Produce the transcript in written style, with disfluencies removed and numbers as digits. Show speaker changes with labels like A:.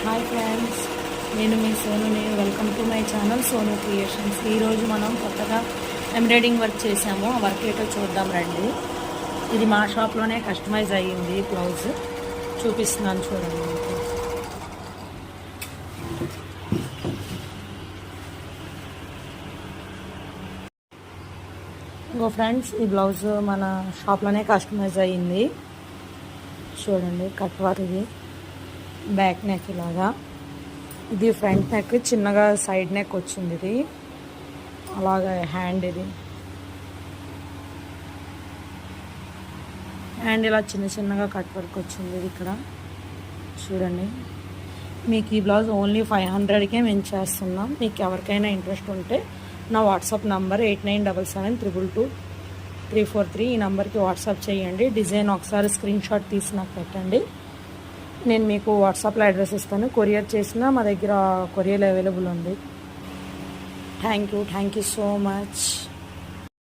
A: Hi friends, నేను మీ సోనుని. Welcome to my channel Sonu Creations. ఈరోజు మనం కొత్తగా ఎంబ్రాయిడింగ్ వర్క్ చేసాము. ఆ వర్క్ ఏంటో చూద్దాం రండి. ఇది మా షాప్లోనే కస్టమైజ్ అయ్యింది. బ్లౌజ్ చూపిస్తున్నాను చూడండి. ఇంకో ఫ్రెండ్స్, ఈ బ్లౌజ్ మన షాప్లోనే కస్టమైజ్ అయ్యింది. చూడండి, కట్ వర్క్. ఇది బ్యాక్ నెక్ ఇలాగా, ఇది ఫ్రంట్ నెక్, చిన్నగా సైడ్ నెక్ వచ్చింది. ఇది అలాగా హ్యాండ్, ఇది హ్యాండ్ ఇలా చిన్న చిన్నగా కట్ వర్క్ వచ్చింది. ఇది ఇక్కడ చూడండి. మీకు ఈ బ్లౌజ్ ఓన్లీ 500కే మేము చేస్తున్నాం. మీకు ఎవరికైనా ఇంట్రెస్ట్ ఉంటే నా వాట్సాప్ నంబర్ 8977222343 ఈ నెంబర్కి వాట్సాప్ చేయండి. డిజైన్ ఒకసారి స్క్రీన్ షాట్ తీసి నాకు పెట్టండి. నేను మీకు వాట్సాప్లో అడ్రస్ ఇస్తాను. కొరియర్ చేసినా మా దగ్గర కొరియర్ అవైలబుల్ ఉంది. Thank you so much.